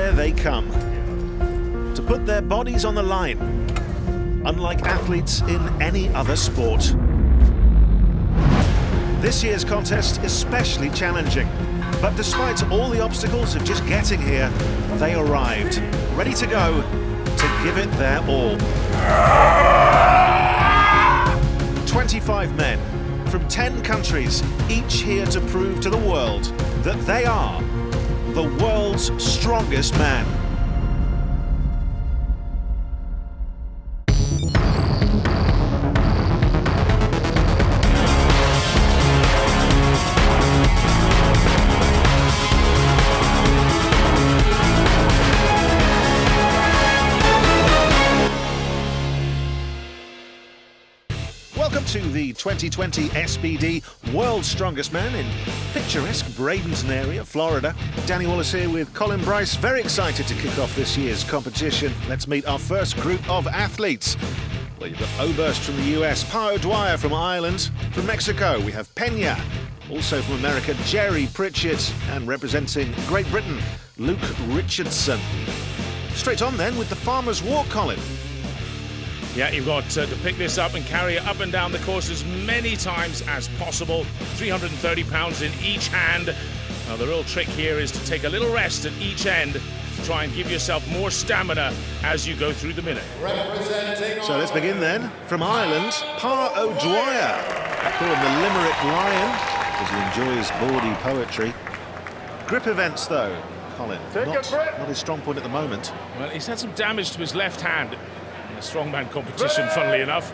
here they come, to put their bodies on the line, unlike athletes in any other sport. This year's contest is especially challenging, but despite all the obstacles of just getting here, they arrived, ready to go, to give it their all. 25 men from 10 countries, each here to prove to the world that they are the world's strongest man. Welcome to the 2020 SBD World's Strongest Man in picturesque Bradenton area, Florida. Danny Wallace here with Colin Bryce. Very excited to kick off this year's competition. Let's meet our first group of athletes. Well, you've got Oberst from the US, 𝗚𝗥𝗢𝗨𝗣 from Ireland. From Mexico, we have Peña. Also from America, Pritchett. And representing Great Britain, Richardson. Straight on then with the farmer's walk, Colin. Yeah, you've got to pick this up and carry it up and down the course as many times as possible. 330 pounds in each hand. Now, the real trick here is to take a little rest at each end to try and give yourself more stamina as you go through the minute. So let's begin then. From Ireland, 𝗚𝗥𝗢𝗨𝗣. I call him the Limerick Lion because he enjoys bawdy poetry. Grip events though, Colin. Not his strong point at the moment. Well, he's had some damage to his left hand. Strongman competition, funnily enough.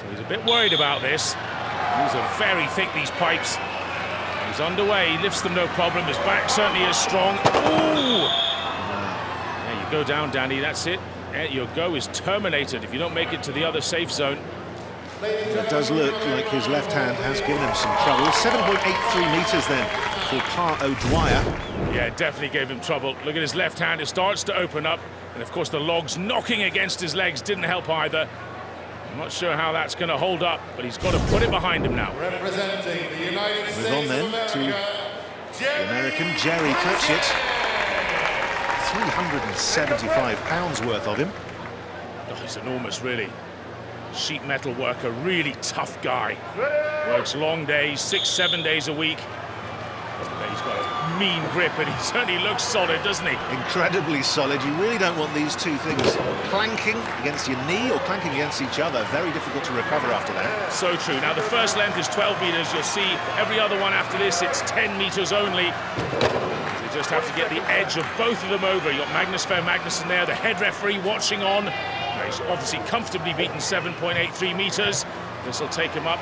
So he's a bit worried about this. These are very thick, these pipes. He's underway, he lifts them no problem. His back certainly is strong. Ooh! There you go down, Danny, that's it. Your go is terminated if you don't make it to the other safe zone. It does look like his left hand has given him some trouble. 7.83 metres then for 𝗚𝗥𝗢𝗨𝗣. Yeah, it definitely gave him trouble. Look at his left hand, it starts to open up. And of course the logs knocking against his legs didn't help either. I'm not sure how that's going to hold up, but he's got to put it behind him now. Representing the United States Move on then to the American Pritchett. 375 pounds worth of him. Oh, he's enormous, really. Sheet metal worker, really tough guy. Works long days, 6-7 days a week. He's got a mean grip and he certainly looks solid, doesn't he? Incredibly solid. You really don't want these two things clanking against your knee or clanking against each other. Very difficult to recover after that. So true. Now the first length is 12 metres. You'll see every other one after this, it's 10 metres only. You just have to get the edge of both of them over. You've got Magnus Magnuson there, the head referee watching on. He's obviously comfortably beaten 7.83 metres. This will take him up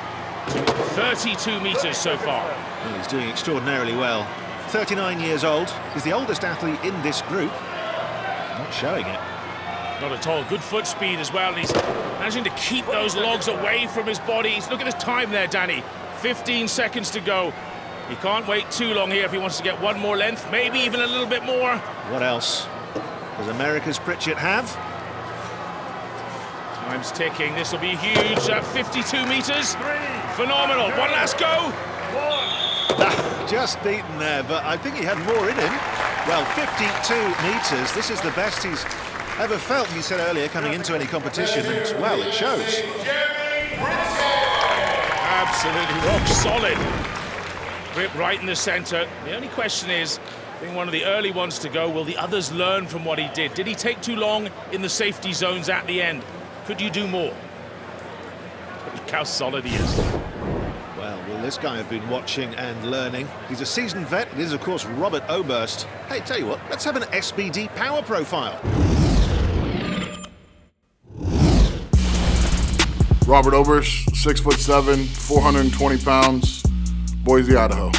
to 32 metres so far. Well, he's doing extraordinarily well. 39 years old. He's the oldest athlete in this group. Not showing it. Not at all. Good foot speed as well. And he's managing to keep those logs away from his body. Look at his time there, Danny. 15 seconds to go. He can't wait too long here if he wants to get one more length, maybe even a little bit more. What else does America's Pritchett have? Time's ticking. This will be huge at 52 metres. Phenomenal. One last go. Just beaten there, but I think he had more in him. Well, 52 metres. This is the best he's ever felt, he said earlier, coming into any competition, and, well, it shows. Absolutely rock solid. Grip right in the centre. The only question is, being one of the early ones to go, will the others learn from what he did? Did he take too long in the safety zones at the end? Could you do more? Look how solid he is. Well, will this guy have been watching and learning? He's a seasoned vet. It is, of course, Robert Oberst. Hey, tell you what, let's have an SBD power profile. Robert Oberst, 6'7", 420 pounds, Boise, Idaho.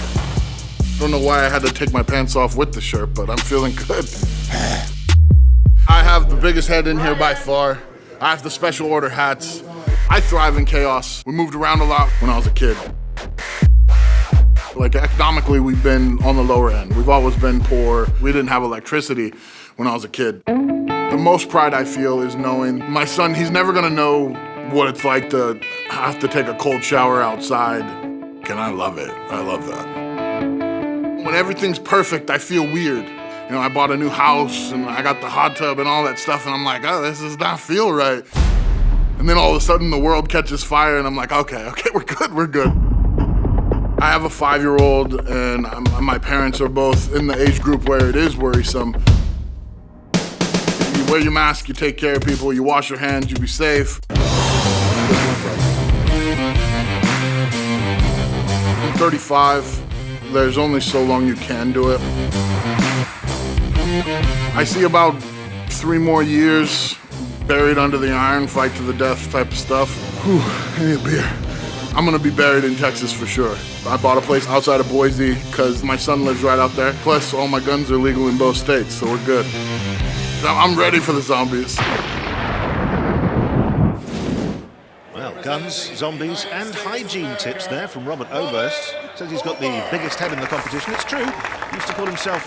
Don't know why I had to take my pants off with the shirt, but I'm feeling good. I have the biggest head in here by far. I have the special order hats. I thrive in chaos. We moved around a lot when I was a kid. Like, economically, we've been on the lower end. We've always been poor. We didn't have electricity when I was a kid. The most pride I feel is knowing my son, he's never gonna know what it's like to have to take a cold shower outside. And I love it. I love that. When everything's perfect, I feel weird. You know, I bought a new house and I got the hot tub and all that stuff, and I'm like, oh, this does not feel right. And then all of a sudden the world catches fire and I'm like, okay, we're good. I have a 5-year-old and my parents are both in the age group where it is worrisome. You wear your mask, you take care of people, you wash your hands, you be safe. I'm 35. There's only so long you can do it. I see about 3 more years buried under the iron, fight to the death type of stuff. Whew, I need a beer. I'm gonna be buried in Texas for sure. I bought a place outside of Boise because my son lives right out there. Plus, all my guns are legal in both states, so we're good. I'm ready for the zombies. Well, guns, zombies, and hygiene tips there from Robert Oberst. Says he's got the biggest head in the competition. It's true. He used to call himself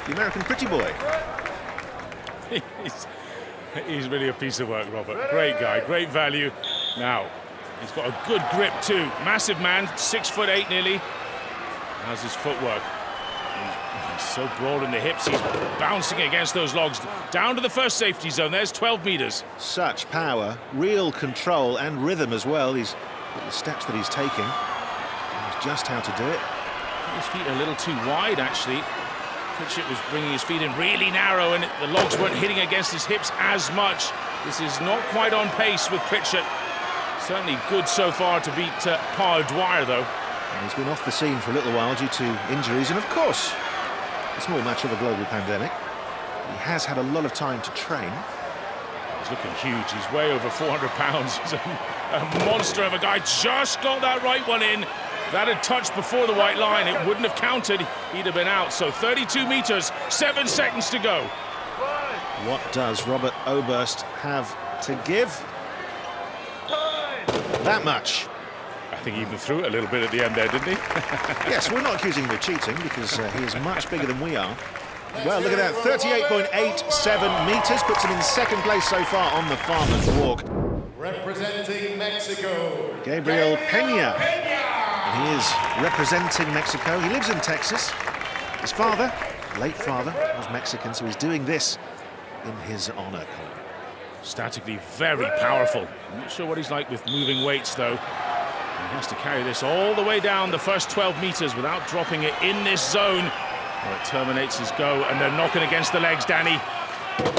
the American pretty boy. He's really a piece of work, Robert. Great guy, great value. Now, he's got a good grip too. Massive man, 6'8" nearly. How's his footwork? He's so broad in the hips. He's bouncing against those logs. Down to the first safety zone. There's 12 meters. Such power, real control and rhythm as well. The steps that he's taking. He knows just how to do it. His feet are a little too wide, actually. Pritchett was bringing his feet in really narrow and the logs weren't hitting against his hips as much. This is not quite on pace with Pritchett. Certainly good so far to beat 𝗚𝗥𝗢𝗨𝗣, though. And he's been off the scene for a little while due to injuries and, of course, a small match of a global pandemic. He has had a lot of time to train. He's looking huge. He's way over 400 pounds. He's a monster of a guy. Just got that right one in. If that had touched before the white line, it wouldn't have counted. He'd have been out. So 32 meters, 7 seconds to go. What does Robert Oberst have to give? That much. I think he even threw it a little bit at the end there, didn't he? Yes, we're not accusing him of cheating because he is much bigger than we are. Well, look at that, 38.87 meters, puts him in second place so far on the Farmer's Walk. Representing Mexico, Gabriel Peña. And he is representing Mexico. He lives in Texas. His father, late father, was Mexican, so he's doing this in his honor. Statically very powerful. I'm not sure what he's like with moving weights, though. He has to carry this all the way down the first 12 meters without dropping it in this zone. Well, it terminates his go, and they're knocking against the legs, Danny.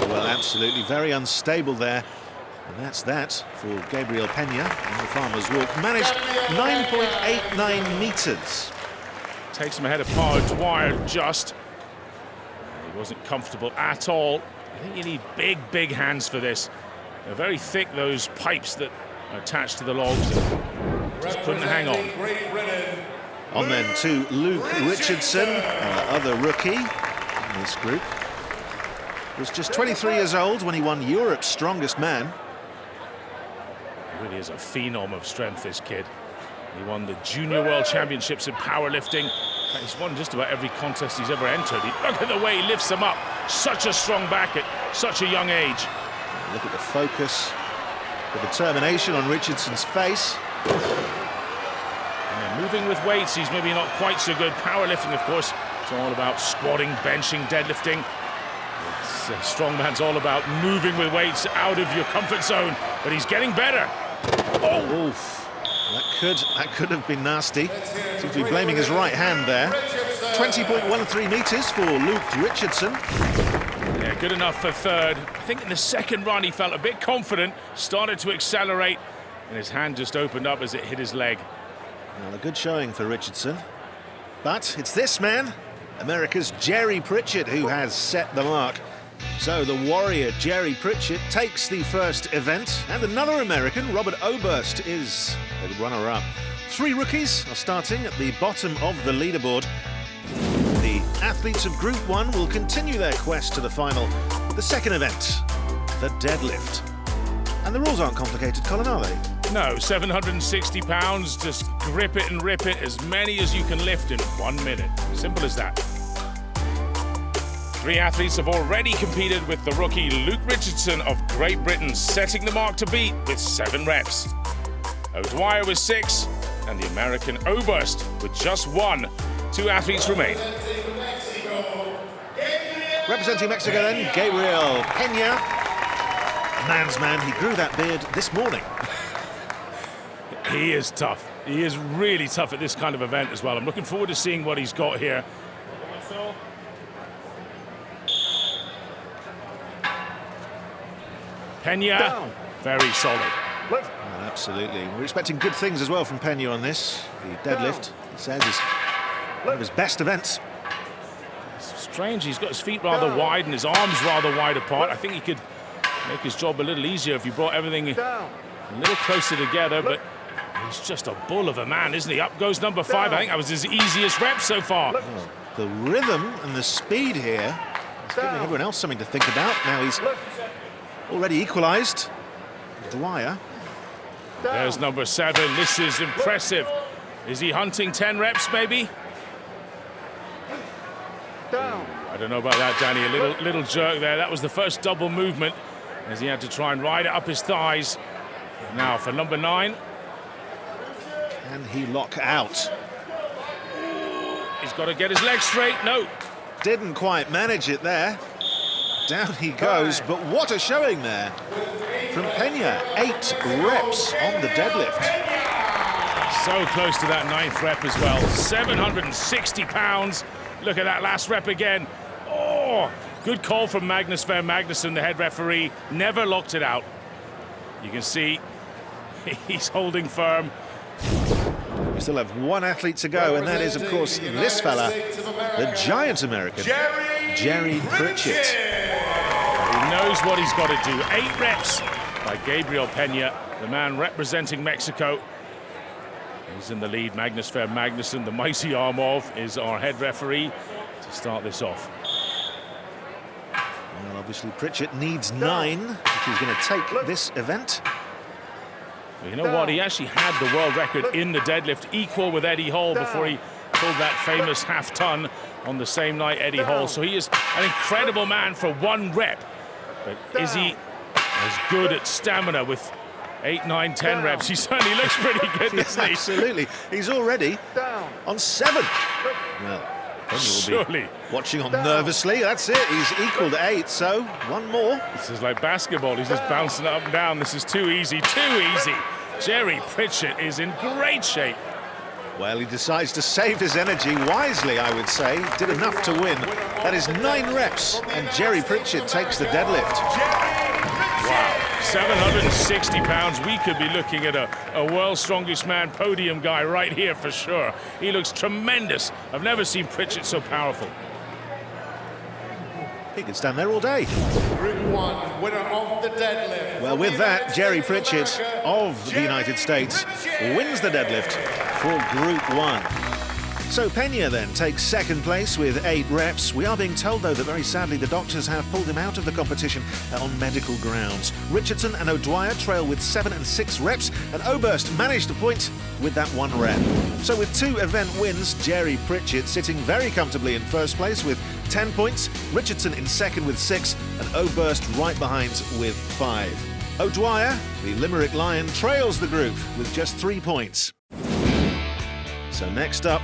Well, absolutely, very unstable there. And that's that for Gabriel Peña on the Farmer's Walk. Managed 9.89 meters. Takes him ahead of 𝗚𝗥𝗢𝗨𝗣 just. He wasn't comfortable at all. I think you need big, big hands for this. They're very thick, those pipes that are attached to the logs. Just couldn't hang on. On then to 𝗚𝗥𝗢𝗨𝗣 Richardson, other rookie in this group. Was just 23 years old when he won Europe's Strongest Man. He really is a phenom of strength, this kid. He won the Junior World Championships in powerlifting. He's won just about every contest he's ever entered. Look at the way he lifts them up. Such a strong back at such a young age. Look at the focus, the determination on Richardson's face. Yeah, moving with weights, he's maybe not quite so good. Powerlifting, of course, it's all about squatting, benching, deadlifting. Strongman's all about moving with weights out of your comfort zone, but he's getting better. Oh, oof. That could have been nasty. Seems to be blaming his right hand there. 20.13 meters for 𝗚𝗥𝗢𝗨𝗣 Richardson. Yeah, good enough for third. I think in the second run he felt a bit confident, started to accelerate, and his hand just opened up as it hit his leg. Well, a good showing for Richardson. But it's this man, America's Jerry Pritchett, who has set the mark. So the warrior Jerry Pritchett takes the first event, and another American, Robert Oberst, is the runner-up. 3 rookies are starting at the bottom of the leaderboard. The athletes of Group 1 will continue their quest to the final, the second event, the deadlift. And the rules aren't complicated, Colin, are they? No, 760 pounds, just grip it and rip it, as many as you can lift in 1 minute. Simple as that. 3 athletes have already competed, with the rookie 𝗚𝗥𝗢𝗨𝗣 Richardson of Great Britain setting the mark to beat with 7 reps. 𝗚𝗥𝗢𝗨𝗣 with 6, and the American Oberst with just 1. 2 athletes remain. Representing Mexico then, Gabriel Peña. Man's man, he grew that beard this morning. He is tough. He is really tough at this kind of event as well. I'm looking forward to seeing what he's got here. Peña, very solid. Oh, absolutely. We're expecting good things as well from Peña on this. The deadlift, he says, is one of his best events. It's strange, he's got his feet rather wide and his arms rather wide apart. I think he could make his job a little easier if he brought everything a little closer together, but he's just a bull of a man, isn't he? Up goes number 5. I think that was his easiest rep so far. Oh, the rhythm and the speed here is giving everyone else something to think about. Now he's already equalised. Dwyer. There's number 7. This is impressive. Is he hunting 10 reps, maybe? I don't know about that, Danny. A little jerk there. That was the first double movement as he had to try and ride it up his thighs. Now for number 9. Can he lock out? He's got to get his legs straight. No. Didn't quite manage it there. Down he goes, but what a showing there from Peña. 8 reps on the deadlift. So close to that 9th rep as well. 760 pounds. Look at that last rep again. Oh, good call from Magnus Ver Magnusson, the head referee. Never locked it out. You can see he's holding firm. We still have one athlete to go, and that is, of course, this fella, the giant American, Jerry Pritchett. He knows what he's got to do. 8 reps by Gabriel Peña, the man representing Mexico. He's in the lead. Magnus Ver Magnusson, the mighty arm of, is our head referee to start this off. Well, obviously, Pritchett needs 9 if he's going to take this event. Well, you know what? He actually had the world record in the deadlift, equal with Eddie Hall before he pulled that famous half-ton on the same night, Eddie Hall. So he is an incredible man for 1 rep. But is he as good at stamina with 8, 9, 10 reps? He certainly looks pretty good, doesn't he? Absolutely. He's already on 7. Well, Peña will be watching on nervously. That's it. He's equal to 8, so 1 more. This is like basketball. He's just bouncing up and down. This is too easy, too easy. Jerry Pritchett is in great shape. Well, he decides to save his energy wisely, I would say. Did enough to win. That is 9 reps, and Jerry Pritchett takes the deadlift. Wow, 760 pounds. We could be looking at a world's strongest man podium guy right here for sure. He looks tremendous. I've never seen Pritchett so powerful. He could stand there all day. Group 1, winner of the deadlift. Well, with that, Jerry Pritchett of the United States wins the deadlift for Group 1. So Peña then takes 2nd place with 8 reps. We are being told, though, that very sadly the doctors have pulled him out of the competition on medical grounds. Richardson and O'Dwyer trail with 7 and 6 reps, and Oberst managed to point with that 1 rep. So with 2 event wins, Jerry Pritchett sitting very comfortably in 1st place with 10 points, Richardson in 2nd with 6, and Oberst right behind with 5. O'Dwyer, the Limerick Lion, trails the group with just 3 points. So next up,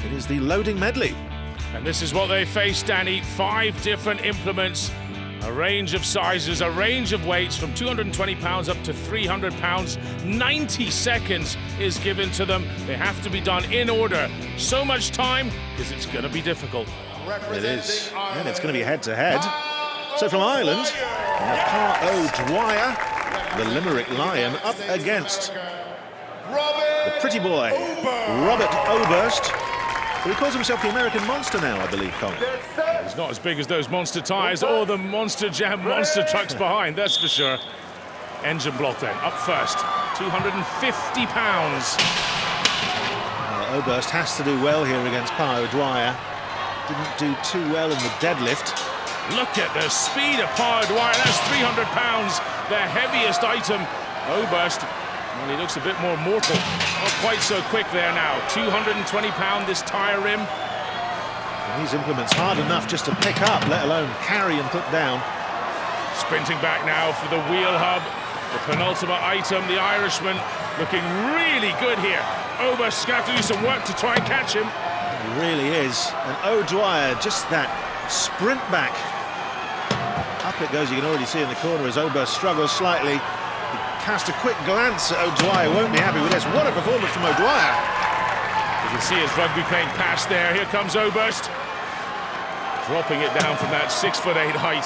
it is the loading medley. And this is what they face, Danny. 5 different implements, a range of sizes, a range of weights from 220 pounds up to 300 pounds. 90 seconds is given to them. They have to be done in order. So much time because it's going to be difficult. It is, and it's going to be head-to-head. So from Ireland, we have Pa O'Dwyer, the Limerick Lion, up against the pretty boy, Robert Oberst. But he calls himself the American Monster now, I believe, Colin. He's not as big as those monster tyres or the Monster Jam monster trucks behind, that's for sure. Engine block then, up first, 250 pounds. Oberst has to do well here against Pa O'Dwyer. Didn't do too well in the deadlift. Look at the speed of Pa O'Dwyer, that's 300 pounds, the heaviest item. Oberst, well, he looks a bit more mortal. Not quite so quick there now. 220 pound this tyre rim. And these implements hard enough just to pick up, let alone carry and put down. Sprinting back now for the wheel hub. The penultimate item, the Irishman, looking really good here. Oberst's going to have to do some work to try and catch him. He really is. And O'Dwyer, just that sprint back it goes, you can already see in the corner as Oberst struggles slightly. He cast a quick glance at O'Dwyer, won't be happy with this. What a performance from O'Dwyer. You can see his rugby playing pass there. Here comes Oberst. Dropping it down from that 6'8" height.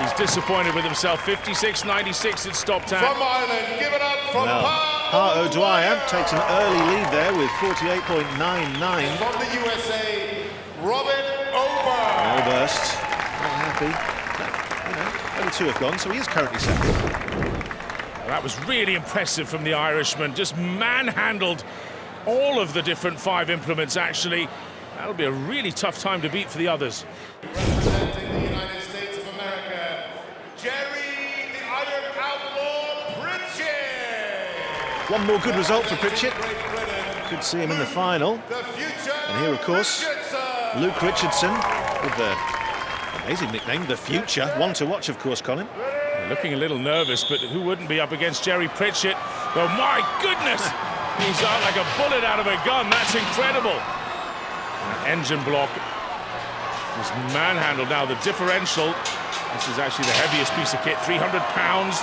He's disappointed with himself. 56.96 it stopped at. From Ireland, give it up from O'Dwyer takes an early lead there with 48.99. From the USA, Robert Oberst. Oberst, not happy. Only 2 have gone, so he is currently second. That was really impressive from the Irishman. Just manhandled all of the different 5 implements, actually. That'll be a really tough time to beat for the others. Representing the United States of America, Jerry the Iron Outlaw Pritchett. One more good result for Pritchett. Could see him in the final. And here, of course, Luke Richardson with the amazing nickname, The Future. One to watch, of course, Colin. Looking a little nervous, but who wouldn't be up against Jerry Pritchett? Oh, my goodness! He's out like a bullet out of a gun. That's incredible. Engine block was manhandled. Now the differential, this is actually the heaviest piece of kit, 300 pounds.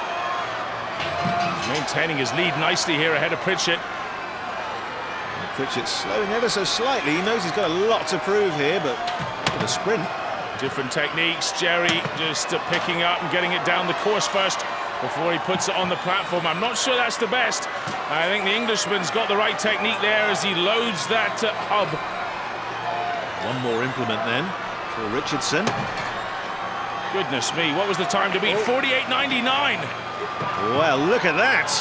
He's maintaining his lead nicely here ahead of Pritchett. Pritchett's slowing ever so slightly. He knows he's got a lot to prove here, but with a sprint. Different techniques. Jerry just picking up and getting it down the course first before he puts it on the platform. I'm not sure that's the best. I think the Englishman's got the right technique there as he loads that hub. One more implement then for Richardson. Goodness me, what was the time to beat? 48.99. Well, look at that.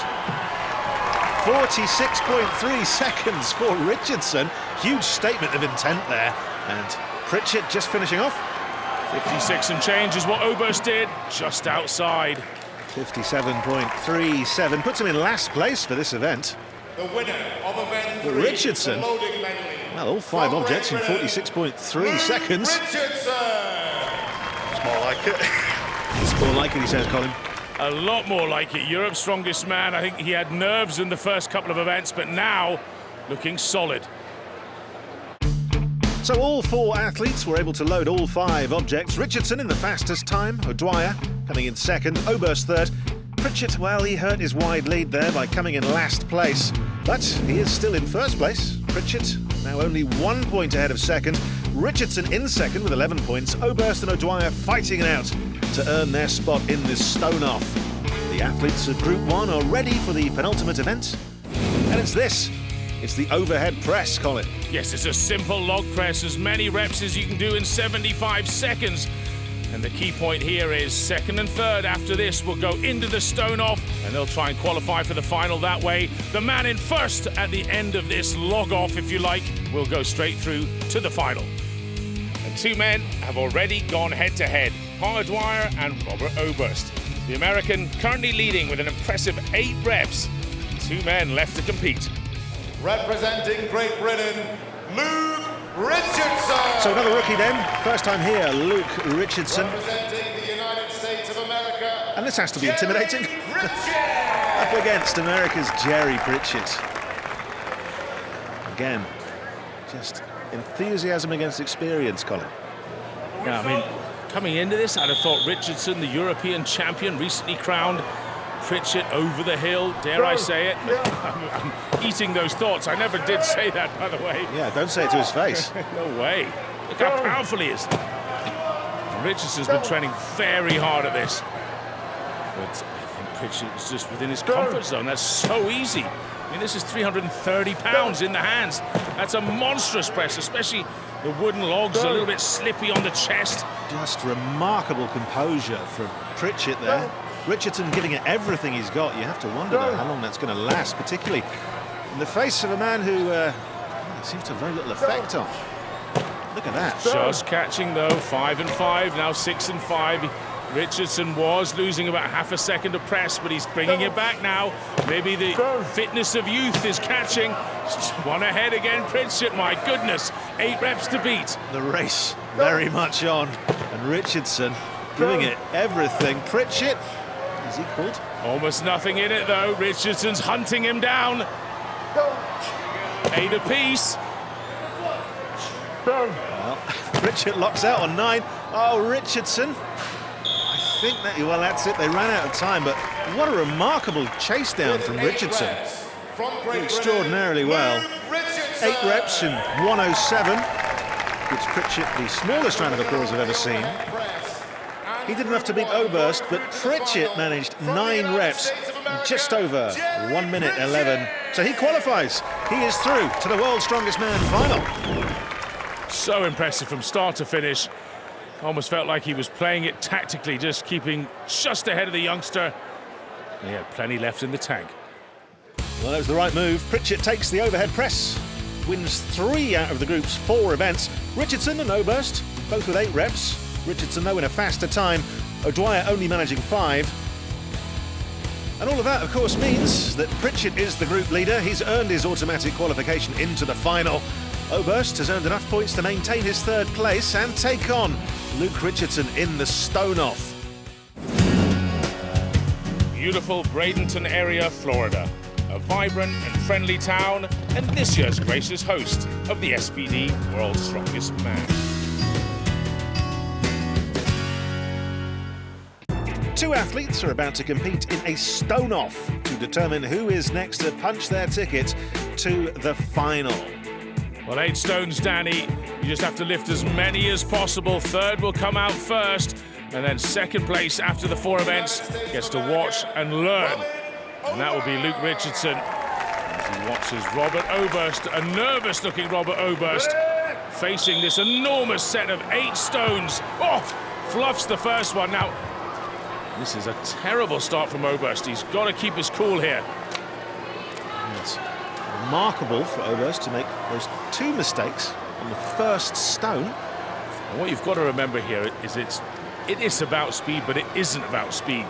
46.3 seconds for Richardson. Huge statement of intent there. And Pritchett just finishing off. 56 and change is what Oberst did, just outside. 57.37 puts him in last place for this event. The winner of event 3, Richardson. the loading medley. Well, all 5 objects in 46.3 seconds. Richardson. It's more like it. It's more like it, he says, Colin. A lot more like it. Europe's strongest man. I think he had nerves in the first couple of events, but now looking solid. So all 4 athletes were able to load all 5 objects. Richardson in the fastest time, O'Dwyer coming in second, Oberst third. Pritchett, well, he hurt his wide lead there by coming in last place. But he is still in first place. Pritchett now only 1 point ahead of second. Richardson in second with 11 points. Oberst and O'Dwyer fighting it out to earn their spot in this stone-off. The athletes of Group 1 are ready for the penultimate event. And it's this. It's the overhead press, Colin. Yes, it's a simple log press, as many reps as you can do in 75 seconds. And the key point here is second and third after this will go into the stone off, and they'll try and qualify for the final that way. The man in first at the end of this log off, if you like, will go straight through to the final. And 2 men have already gone head to head, Paul Dwyer and Robert Oberst. The American currently leading with an impressive 8 reps. 2 men left to compete. Representing Great Britain, Luke Richardson. So another rookie then. First time here, Luke Richardson. Representing the United States of America. And this has to be intimidating. Up against America's Jerry Pritchett. Again, just enthusiasm against experience, Colin. Yeah, I mean, coming into this, I'd have thought Richardson, the European champion, recently crowned. Pritchett over the hill, dare I say it? I'm eating those thoughts. I never did say that, by the way. Yeah, don't say it to his face. No way. Look how powerful he is. And Richardson's been training very hard at this. But I think Pritchett is just within his comfort zone. That's so easy. I mean, this is 330 pounds in the hands. That's a monstrous press, especially the wooden logs a little bit slippy on the chest. Just remarkable composure from Pritchett there. Richardson giving it everything he's got. You have to wonder though, how long that's going to last, particularly in the face of a man who seems to have very little effect on. Look at that. Just catching though, 5 and 5, now 6 and 5. Richardson was losing about half a second of press, but he's bringing it back now. Maybe the fitness of youth is catching. One ahead again, Pritchett, my goodness. 8 reps to beat. The race very much on, and Richardson giving it everything. Pritchett is equalled. Almost nothing in it though. Richardson's hunting him down. 8 apiece. Well, Pritchett locks out on 9. Oh, Richardson. I think that, well, that's it. They ran out of time, but what a remarkable chase down from Richardson. Did extraordinarily well. 8 reps in 107. Gives Pritchett the smallest round of applause I've ever seen. He did enough to beat Oberst, but Pritchett managed 9 reps in just over 1 minute 11. So he qualifies. He is through to the World's Strongest Man final. So impressive from start to finish. Almost felt like he was playing it tactically, just keeping just ahead of the youngster. He had plenty left in the tank. Well, that was the right move. Pritchett takes the overhead press. Wins 3 out of the group's 4 events. Richardson and Oberst, both with 8 reps. Richardson, though, in a faster time. Ōdwyer only managing 5. And all of that, of course, means that Pritchett is the group leader. He's earned his automatic qualification into the final. Oberst has earned enough points to maintain his 3rd place and take on Luke Richardson in the stone-off. Beautiful Bradenton area, Florida. A vibrant and friendly town, and this year's gracious host of the SBD World's Strongest Man. 2 athletes are about to compete in a stone-off to determine who is next to punch their ticket to the final. Well, 8 stones, Danny. You just have to lift as many as possible. 3rd will come out first, and then 2nd place after the 4 events gets to watch and learn. And that will be Luke Richardson as he watches Robert Oberst, a nervous-looking Robert Oberst, facing this enormous set of 8 stones. Oh, fluffs the first one. Now, this is a terrible start from Oberst. He's got to keep his cool here. It's remarkable for Oberst to make those 2 mistakes on the first stone. And what you've got to remember here is it is about speed, but it isn't about speed,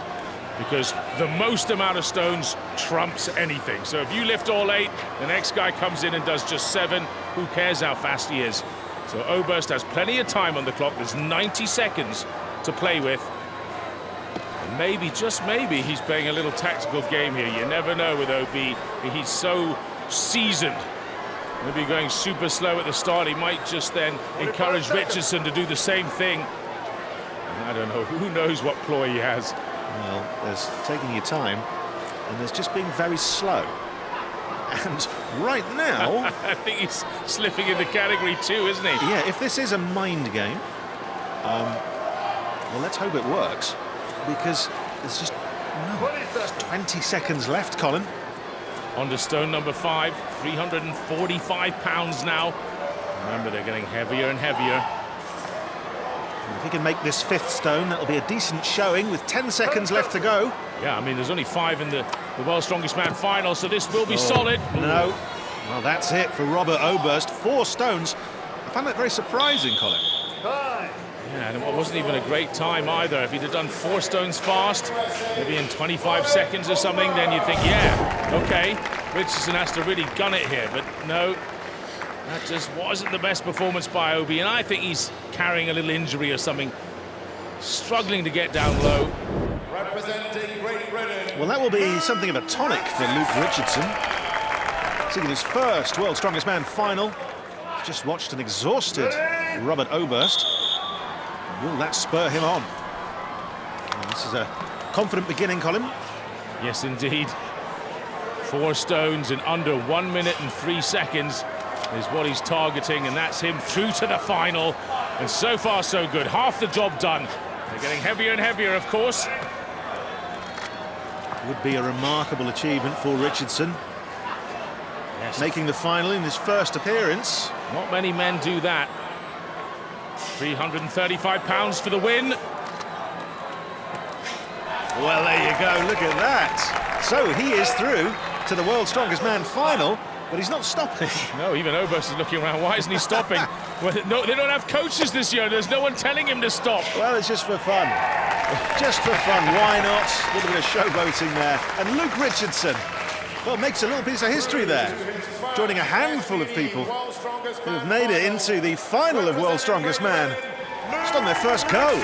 because the most amount of stones trumps anything. So if you lift all 8, the next guy comes in and does just 7. Who cares how fast he is? So Oberst has plenty of time on the clock. There's 90 seconds to play with. And maybe, just maybe, he's playing a little tactical game here. You never know with OB. He's so seasoned. Maybe going super slow at the start. He might just then encourage Richardson to do the same thing. And I don't know. Who knows what ploy he has? Well, there's taking your time, and there's just being very slow. And right now... I think he's slipping in the category too, isn't he? Yeah, if this is a mind game, well, let's hope it works, because there's just 20 seconds left, Colin. On to stone number 5, 345 pounds now. Remember, they're getting heavier and heavier. If he can make this 5th stone, that'll be a decent showing with 10 seconds left to go. Yeah, I mean, there's only 5 in the World's Strongest Man final, so this will be solid. No. Well, that's it for Robert Oberst. 4 stones. I found that very surprising, Colin. Yeah, and it wasn't even a great time either. If he'd have done 4 stones fast, maybe in 25 seconds or something, then you'd think, yeah, okay, Richardson has to really gun it here. But no, that just wasn't the best performance by Obi, and I think he's carrying a little injury or something, struggling to get down low. Representing Great Britain. Well, that will be something of a tonic for Luke Richardson. Seeing his first World's Strongest Man final. Just watched an exhausted Robert Oberst. Will that spur him on? And this is a confident beginning, Colin. Yes, indeed. 4 stones in under 1 minute and 3 seconds is what he's targeting, and that's him through to the final. And so far, so good. Half the job done. They're getting heavier and heavier, of course. Would be a remarkable achievement for Richardson. Yes. Making the final in his first appearance. Not many men do that. 335 pounds for the win. Well, there you go, look at that. So he is through to the World's Strongest Man final, but he's not stopping. No, even Oberst is looking around. Why isn't he stopping? Well, no, they don't have coaches this year. There's no one telling him to stop. Well, it's just for fun. Just for fun, why not? A little bit of showboating there. And Luke Richardson, well, makes a little piece of history there, joining a handful of people who have made it into the final of World's Strongest Man. Just on their first go.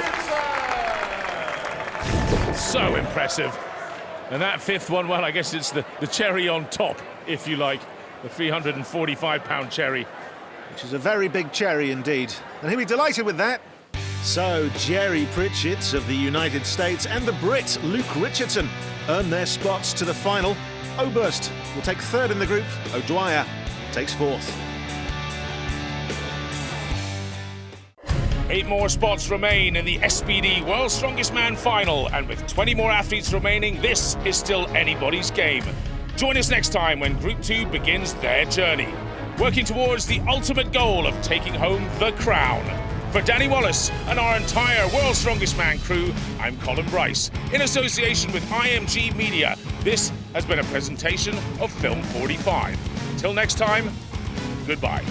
So impressive. And that 5th one, well, I guess it's the cherry on top, if you like. The 345-pound cherry. Which is a very big cherry indeed. And he'll be delighted with that. So Jerry Pritchett of the United States and the Brit Luke Richardson earn their spots to the final. Oberst will take third in the group. 𝗚𝗥𝗢𝗨𝗣 takes fourth. 8 more spots remain in the SBD World's Strongest Man final, and with 20 more athletes remaining, this is still anybody's game. Join us next time when Group 2 begins their journey, working towards the ultimate goal of taking home the crown. For Danny Wallace and our entire World's Strongest Man crew, I'm Colin Bryce. In association with IMG Media, this has been a presentation of Film 45. Till next time, goodbye.